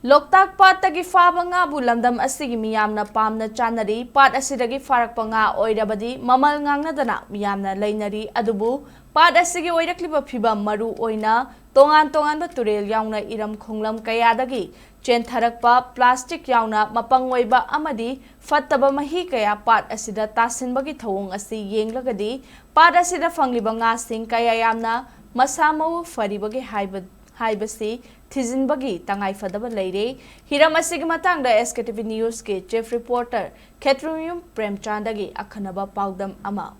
Loktak pattagi faba nga bulamdam asigi miyamna pamna chanari pat asidagi farakpa nga oirabadi mamal ngangnadana miyamna lainari adubu pat asigi oirakliba phibam maru oina tongan turel yauna iram khonglam kayadagi chentharakpa plastic yauna mapangoiba amadi fattaba mahi kaya pat asida tasinbagi thawong asi yenglagadi pat asida fangliba nga sing kaya yamna masamau faribagi haibasi Tizinbagi tangai fadaba leire hiram asigi matangda SKTV News ke chief reporter Ketrumium Premchandagi akhanaba paudam ama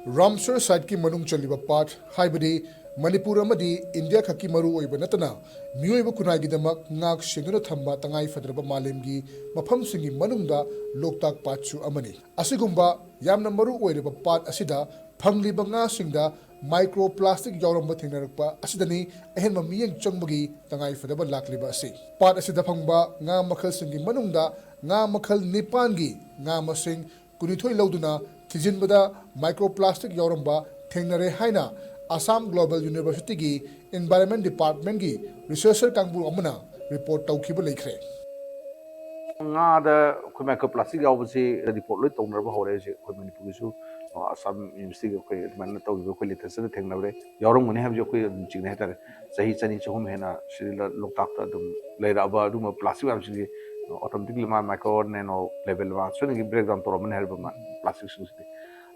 Ramsar side ki manung chaliba part haibadi Manipur amadi India khaki maru oiba natana mioiba kunai gidamak ngak senguna thamba tangai fadraba malemgi mafam singi manungda Loktak patchu amani asigumba yamna maru oiraba pat asida phangliba nga singda microplastic yauramba thengnarakpa asidani ahenma miyeng changbagi tangai fadraba lakliba asi pat asida phangba nga makhal singi manungda nga makhal nipangi nga masing kunithoi lauduna thijinbada microplastic yauramba thengnare haina Assam Global University ki Environment Department ki researcher kangbu amana report tawkhiba leikre nga da khoi microplastic yaubasi report loi tongnar ba hore je khoi Manipur su Assam University khoi man tawgiba khoi literature thengnabre yaurong mane habje khoi jingne hetar sahi chani chhum hena srila Loktak ta dum leira ba dum plastic am chi automatically ma micro nano level ba so ni breakdown to man herba ma plastic su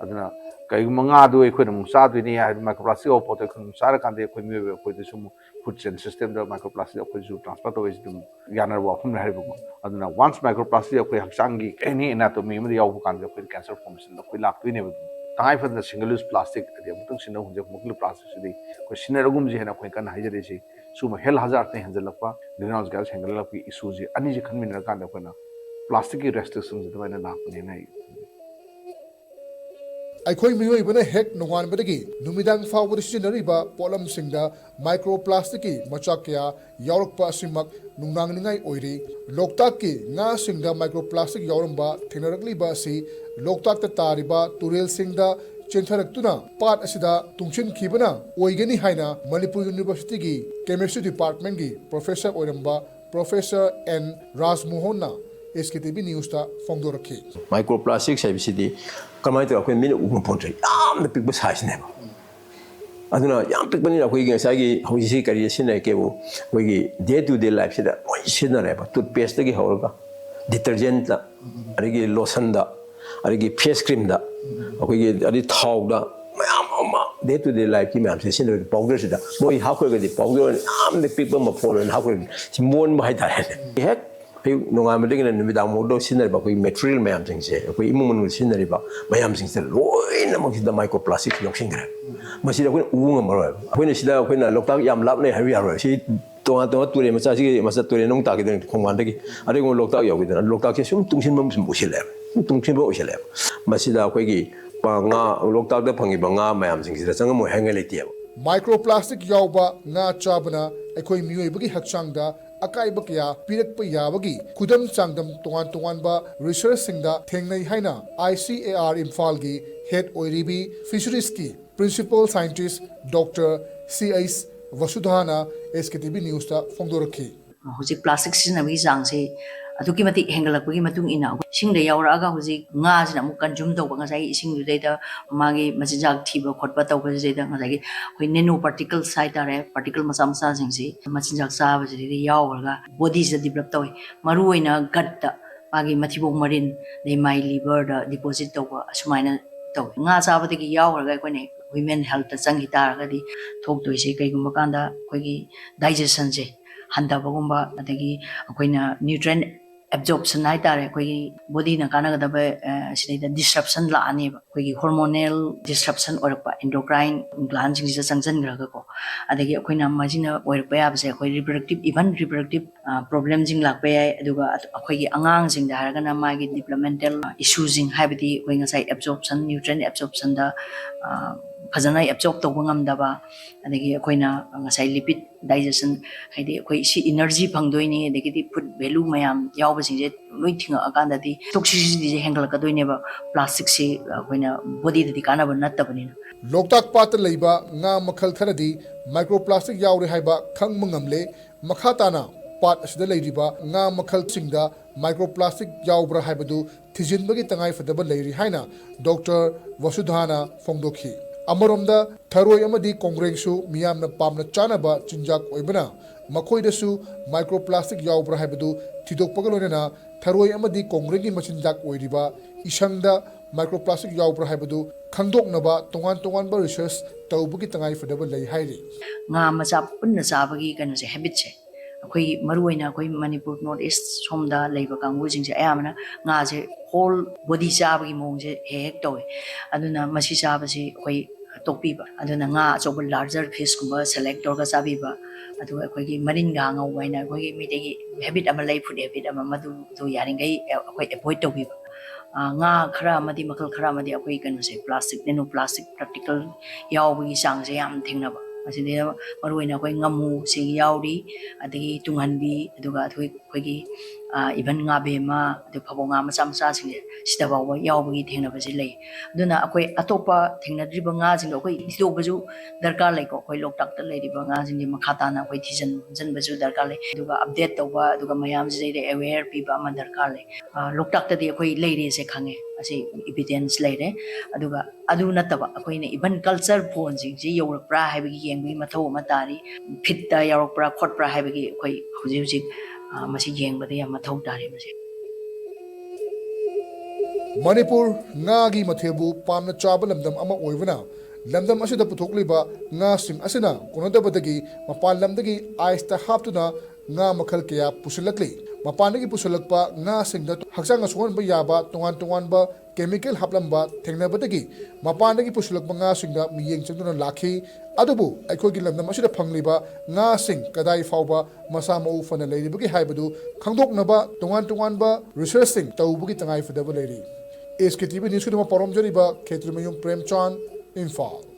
aduna kai manga do ekhoi na mungsa do ni ha microplastic op to khung sar kan de ekhoi mi ekhoi de sum food chain system da microplastic ekhoi su transfer to is dum yanar wa khum ha ba aduna once microplastic ekhoi hakchang gi any anatomy mi yaw kan de ekhoi cancer formation da ekhoi lak tu ne ba tangai fa da single use plastic de mutung sinna hunje muklu plastic si de ekhoi sinaragum ji hena ekhoi kan haijare si suma hel hazard te hanjalakpa greenhouse gas hangalakpi issue ji ani ji khanmin ra kan da ekhoi na plastic ki restrictions de ba na lak ne nai Aikhoi mioi bana hek nongan badagi numidang fawbadi sinariba polam singda microplastic ki machakya yaurokpa asimak nungnang ningai oiri Loktak ki nga singda microplastic yauramba thengnarakli ba si Loktak ta tariba turel singda chentharak-tuna pat asida tungchin khibana oigani haina Manipur University ki chemistry department ki professor oiramba Professor N Rajmohonna SKTV News ta fongdorakhi microplastic sabisidi kamai to akhoi min ugum pontre yam na pikba size ne aduna yam pikba ni akhoi gi sagi hoji kari sinai ke bo hoji day to day life sida oi sinare ba toothpaste gi hawra detergent la arigi lotion da arigi face cream da akhoi gi ari thau da mayam ama day to day life ki mayam se sinare powder sida moi ha khoi gi powder yam na pikba ma phone ha khoi simon ba hai da hek nonga mading na numidang mo do sinari ba ko material mayam sing se ko imun sinari ba mayam sing se loi na mag sida microplastic yok sing ra masida ko uung maro ko ne sida ko na Loktak yam lap ne hawi aro si tonga ture macha si masa ture nong ta gi khongwan da gi ari ko Loktak yok gi Loktak ke sum tungsin mam sum usile tungsin ba usile masida ko gi pa nga Loktak da phangi ba nga mayam sing sida chang mo hangale tie microplastic yaoba nga chabana aikhoi mioi bagi hakchangda akai bakya pirak pa yabagi kudam changdam tongan ba research singda thengnai haina ICAR Imphal gi head oiribi fisheries ki principal scientist Dr. C.S. Vasudhana SKTV News ta fongdorakhi hoji plastic sinami jangse aduki mati hengalakpagi matung ina singda yauraga hoji nga jina mu consume tawba ngasai ising dudaida magi majijak thiba khotba tawba jeida ngasai koi nano particle site are particle masa jingsi majijak sa bajiri yauraga body se develop tawi maru oina gut ta magi mathibong marin nei mai liver da deposit tawba asmaina tawi nga sabadagi yauraga koi ne women health changi taragadi thoktoise kaigumba kanda koigi digestion je handabagumba adagi akoina nutrient absorption hai tare koi body na kana da ba sida disruption la ani ba ꯑꯩꯈꯣꯏꯒꯤ hormonal ꯗꯤꯁꯔꯞꯁꯟ ꯑꯣꯏꯔꯛꯄ ꯑꯦꯟꯗꯣꯀ꯭ꯔꯥꯏꯟ ꯒ꯭ꯂꯥꯟꯁꯤꯡꯁꯤꯗ ꯆꯪꯁꯤꯟꯈ꯭ꯔꯒꯀꯣ ꯑꯗꯒꯤ ꯑꯩꯈꯣꯏꯅ ꯃꯁꯤꯅ ꯑꯣꯏꯔꯛꯄ ꯌꯥꯕꯁꯦ ꯑꯩꯈꯣꯏ reproductive ꯄ꯭ꯔꯣꯕ꯭ꯂꯦꯝꯁꯤꯡ ꯂꯥꯛꯄ ꯌꯥꯏ ꯑꯗꯨꯒ ꯑꯩꯈꯣꯏꯒꯤ ꯑꯉꯥꯡꯁꯤꯡꯗ ꯍꯥꯏꯔꯒꯅ ꯃꯥꯒꯤ ꯗꯤꯕꯂꯞꯃꯦꯟꯇꯦꯜ ꯏꯁꯨꯁꯤꯡ ꯍꯥꯏꯕꯗꯤ ꯑꯩꯈꯣꯏ ꯉꯁꯥꯏ ꯑꯦꯞꯖꯣꯔꯞꯁꯟ ꯅ꯭ꯌꯨꯇ꯭ꯔꯦꯟ ꯑꯦꯞꯖꯣꯔꯞꯁꯟꯗ ꯐꯖꯅ ꯑꯦꯞꯖꯣꯔꯞ ꯇꯧꯕ ꯉꯝꯗꯕ ꯑꯗꯒꯤ ꯑꯩꯈꯣꯏꯅ ꯉꯁꯥꯏ ꯂꯤꯄꯤꯠ ꯗꯥꯏꯖꯦꯁꯟ ꯍꯥꯏꯗꯤ ꯑꯩꯈꯣꯏ ꯁꯤ ꯏꯅꯔꯖꯤ ꯐꯪꯗꯣꯏꯅꯤ ꯑꯗꯒꯤꯗꯤ ꯐꯨꯗ ꯚꯦꯂꯨ ꯃꯌꯥꯝ ꯌꯥꯎꯕꯁꯤꯡꯁꯦ ꯂꯣꯏ ꯊꯤꯡꯉꯛꯑꯀꯥꯟꯗꯗꯤ ꯇꯣꯛꯁꯤꯁꯤꯇꯤꯁꯦ ꯍꯦꯟꯒꯠꯂꯛꯀꯗꯣꯏꯅꯦꯕ ꯄ꯭ꯂꯥꯁꯇꯤꯛꯁꯤ ꯑꯩꯈꯣꯏꯅ ꯕꯣꯗꯤꯗꯗꯤ ꯀꯥꯟꯅꯕ ꯅꯠꯇꯕꯅꯤꯅ ꯂꯣꯛꯇꯥꯛ ꯄꯥꯠꯇ ꯂꯩꯕ ꯉꯥ ꯃꯈꯜ ꯈꯔꯗꯤ ꯃꯥꯏꯀ꯭ꯔꯣꯄ꯭ꯂꯥꯁꯇꯤꯛ ꯌꯥꯎꯔꯦ ꯍꯥꯏꯕ ꯈꯪꯕ ꯉꯝꯂꯦ ꯃꯈꯥ ꯇꯥꯅ ꯄꯥꯠ ꯑꯁꯤꯗ ꯂꯩꯔꯤꯕ ꯉꯥ ꯃꯈꯜꯁꯤꯡꯗ ꯃꯥꯏꯀ꯭ꯔꯣꯄ꯭ꯂꯥꯁꯇꯤꯛ ꯌꯥꯎꯕ꯭ꯔꯥ ꯍꯥꯏꯕꯗꯨ ꯊꯤꯖꯤꯟꯕꯒꯤ ꯇꯉꯥꯏꯐꯗꯕ ꯂꯩꯔꯤ ꯍꯥꯏꯅ ꯗꯣꯛꯇꯔ ꯋꯁꯨꯙꯥꯅ ꯐꯣꯡꯗꯣꯛꯈꯤ ꯑꯃꯔꯣꯝꯗ ꯊꯔꯣꯏ ꯑꯃꯗꯤ ꯀꯣꯡꯒ꯭ꯔꯦꯡꯁꯨ ꯃꯤꯌꯥꯝꯅ ꯄꯥꯝꯅ ꯆꯥꯅꯕ ꯆꯤꯟꯖꯥꯛ ꯑꯣꯏꯕꯅ ꯃꯈꯣꯏꯗꯁꯨ ꯃꯥꯏꯀ꯭ꯔꯣꯄ꯭ꯂꯥꯁꯇꯤꯛ ꯌꯥꯎꯕ꯭ꯔꯥ ꯍꯥꯏꯕꯗꯨ ꯊꯤꯗꯣꯛꯄꯒ ꯂꯣꯏꯅꯅ ꯊꯔꯣꯏ ꯑꯃꯗꯤ ꯀꯣꯡꯒ꯭ꯔꯦꯡꯒꯤ ꯃꯆꯤꯟꯖꯥꯛ ꯑꯣꯏꯔꯤꯕ ꯏꯁꯪꯗ ꯃꯥꯏꯀ꯭ꯔꯣꯄ꯭ꯂꯥꯁꯇꯤꯛ ꯌꯥꯎꯕ꯭ꯔꯥ ꯍꯥꯏꯕꯗꯨ ꯈꯪꯗꯣꯛꯅꯕ ꯇꯣꯉꯥꯟ ꯇꯣꯉꯥꯟꯕ ꯔꯤꯁꯔꯁ ꯇꯧꯕꯒꯤ ꯇꯉꯥꯏꯐꯗꯕ ꯂꯩ ꯍꯥꯏꯔꯤ ꯉꯥ ꯃꯆꯥ ꯄꯨꯟꯅ ꯆꯥꯕꯒꯤ ꯀꯩꯅꯣꯁꯦ ꯍꯦꯕꯤꯠꯁꯦ ꯑꯩꯈꯣꯏ ꯃꯔꯨꯑꯣꯏꯅ ꯑꯩꯈꯣꯏ ꯃꯅꯤꯄꯨꯔ ꯅꯣꯔꯠ ꯏꯁ ꯁꯣꯝꯗ ꯂꯩꯕ ꯀꯥꯡꯕꯨꯁꯤꯡꯁꯦ ꯑꯌꯥꯝꯕꯅ ꯉꯥꯁꯦ ꯍꯣꯜ ꯕꯣꯗꯤ ꯆꯥꯕꯒꯤ ꯃꯑꯣꯡꯁꯦ ꯍꯦꯛ ꯍꯦꯛ ꯇꯧꯋꯦ ꯑꯗꯨꯅ ꯃꯁꯤ ꯆꯥꯕꯁꯤ ꯑꯩꯈꯣꯏ ꯇꯣꯛꯄꯤꯕ ꯑꯗꯨꯅ ꯉꯥ ꯑꯆꯧꯕ ꯂꯥꯔꯖꯔ ꯐꯤꯁꯀꯨꯝꯕ ꯁꯦꯂꯦꯛ ꯇꯧꯔꯒ ꯆꯥꯕꯤꯕ ꯑꯗꯨꯒ ꯑꯩꯈꯣꯏꯒꯤ ꯃꯔꯤꯟꯒ ꯉꯧꯕ ꯍꯥꯏꯅ ꯑꯩꯈꯣꯏꯒꯤ ꯃꯤꯇꯩꯒꯤ ꯍꯦꯕꯤꯠ ꯑꯃ ꯂꯩ ꯐꯨꯗ ꯍꯦꯕꯤꯠ ꯑꯃ ꯃꯗꯨ ꯌꯥꯔꯤꯈꯩ ꯑꯩꯈꯣꯏ ꯑꯦꯚꯣꯏꯗ ꯇꯧꯕꯤꯕ ꯉꯥ ꯈꯔ ꯑꯃꯗꯤ ꯃꯈꯜ ꯈꯔ ꯑꯃꯗꯤ ꯑꯩꯈꯣꯏ ꯀꯩꯅꯣꯁꯦ ꯄ꯭ꯂꯥꯁꯇꯤꯛ ꯅꯦꯅꯣ ꯄ꯭ꯂꯥꯁꯇꯤꯛ ꯄꯥꯔꯇꯤꯀꯜ ꯌꯥꯎꯕꯒꯤ ꯆꯥꯡꯁꯦ ꯌꯥꯝ ꯊꯦꯡꯅꯕ ꯑꯁꯤꯗ ꯃꯔꯨꯑꯣꯏꯅ ꯑꯩꯈꯣꯏ ꯉꯥꯃꯨꯁꯤ ꯌꯥꯎꯔꯤ ꯑꯗꯒꯤ ꯇꯨꯡꯍꯟꯕꯤ ꯑꯗꯨꯒ ꯑꯩꯈꯣꯏꯒꯤ ꯏꯚꯟ ꯉꯥꯕꯦꯝꯃ ꯑꯗꯨꯒ ꯐꯕꯧ ꯉꯥ ꯃꯆꯥ ꯃꯆꯥꯁꯤꯡꯁꯦ ꯁꯤꯗ ꯐꯥꯎꯕ ꯌꯥꯎꯕꯒꯤ ꯊꯦꯡꯅꯕꯁꯤ ꯂꯩ ꯑꯗꯨꯅ ꯑꯩꯈꯣꯏ ꯑꯇꯣꯞꯄ ꯊꯦꯡꯅꯗ꯭ꯔꯤꯕ ꯉꯥꯁꯤꯡꯗꯣ ꯑꯩꯈꯣꯏ ꯊꯤꯗꯣꯛꯄꯁꯨ ꯗꯔꯀꯥꯔ ꯂꯩꯀꯣ ꯑꯩꯈꯣꯏ ꯂꯣꯛꯇꯥꯛꯇ ꯂꯩꯔꯤꯕ ꯉꯥꯁꯤꯡꯁꯦ ꯃꯈꯥ ꯇꯥꯅ ꯑꯩꯈꯣꯏ ꯊꯤꯖꯤꯟꯕꯁꯨ ꯗꯔꯀꯥꯔ ꯂꯩ ꯑꯗꯨꯒ ꯑꯞꯗꯦꯠ ꯇꯧꯕ ꯑꯗꯨꯒ ꯃꯌꯥꯝꯁꯤꯗꯩꯗ ꯑꯦꯋꯦꯌꯔ ꯄꯤꯕ ꯑꯃ ꯗꯔꯀꯥꯔ ꯂꯩ ꯂꯣꯛꯇꯥꯛꯇꯗꯤ ꯑꯩꯈꯣꯏ ꯂꯩꯔꯦꯁꯦ ꯈꯪꯉꯦ ꯑꯁꯤ ꯏꯕꯤꯗꯦꯟꯁ ꯂꯩꯔꯦ ꯑꯗꯨꯒ ꯑꯗꯨ ꯅꯠꯇꯕ ꯑꯩꯈꯣꯏꯅ ꯏꯚꯟ ꯀꯜꯆꯔ ꯐꯣꯟꯁꯤꯡꯁꯤ ꯌꯧꯔꯛꯄ꯭ꯔꯥ ꯍꯥꯏꯕꯒꯤ ꯌꯦꯡꯕꯒꯤ ꯃꯊꯧ ꯑꯃ ꯇꯥꯔꯤ ꯐꯤꯠꯇ ꯌꯥꯎꯔꯛꯄ꯭ꯔꯥ ꯈꯣꯠꯄ꯭ꯔꯥ ꯍꯥꯏꯕꯒꯤ ꯑꯩꯈꯣꯏ ꯍꯧꯖꯤꯛ ꯃꯁꯤ ꯌꯦꯡꯕꯗ ꯌꯥꯝ ꯃꯊꯧ ꯇꯥꯔꯤ ꯃꯁꯤ ꯃꯅꯤꯄꯨꯔ ꯉꯥꯒꯤ ꯃꯊꯦꯜꯕꯨ ꯄꯥꯝꯅ ꯆꯥꯕ ꯂꯝꯗꯝ ꯑꯃ ꯑꯣꯏꯕꯅ ꯂꯝꯗꯝ ꯑꯁꯤꯗ ꯄꯨꯊꯣꯛꯂꯤꯕ ꯉꯥꯁꯤꯡ ꯑꯁꯤꯅ ꯀꯣꯟꯅꯗꯕꯗꯒꯤ ꯃꯄꯥꯟ ꯂꯝꯗꯒꯤ ꯑꯥꯏꯁꯇ ꯍꯥꯞꯇꯨꯅ ꯉꯥ ꯃꯈꯜ ꯀꯌꯥ ꯄꯨꯁꯤꯜꯂꯛꯂꯤ ꯃꯄꯥꯟꯗꯒꯤ ꯄꯨꯁꯤꯜꯂꯛꯄ ꯉꯥꯁꯤꯡꯗ ꯍꯛꯆꯥꯡ ꯁꯣꯛꯍꯟꯕ ꯌꯥꯕ ꯇꯣꯉꯥꯟ ꯇꯣꯉꯥꯟꯕ ꯀꯦꯃꯤꯀꯦꯜ ꯍꯥꯞꯂꯝꯕ ꯊꯦꯡꯅꯕꯗꯒꯤ ꯃꯄꯥꯟꯗꯒꯤ ꯄꯨꯁꯤꯜꯂꯛꯄ ꯉꯥꯁꯤꯡꯗ ꯃꯤꯠꯌꯦꯡ ꯆꯪꯗꯨꯅ ꯂꯥꯛꯈꯤ ꯑꯗꯨꯕꯨ ꯑꯩꯈꯣꯏꯒꯤ ꯂꯝꯗꯝ ꯑꯁꯤꯗ ꯐꯪꯂꯤꯕ ꯉꯥꯁꯤꯡ ꯀꯗꯥꯏ ꯐꯥꯎꯕ ꯃꯁꯥ ꯃꯎ ꯐꯅ ꯂꯩꯔꯤꯕꯒꯦ ꯍꯥꯏꯕꯗු ꯈꯪꯗꯣꯛꯅꯕ ꯇꯣꯉꯥꯟ ꯇꯣꯉꯥꯟꯕ ꯔꯤꯁꯔꯁꯁꯤꯡ ꯇꯧꯕꯒꯤ ꯇꯉꯥꯏꯐꯗꯕ ꯂꯩꯔꯤ SKTV न्यूज़ के पारमजरीब क्षेत्रमयूम प्रेमचंद इम्फाल।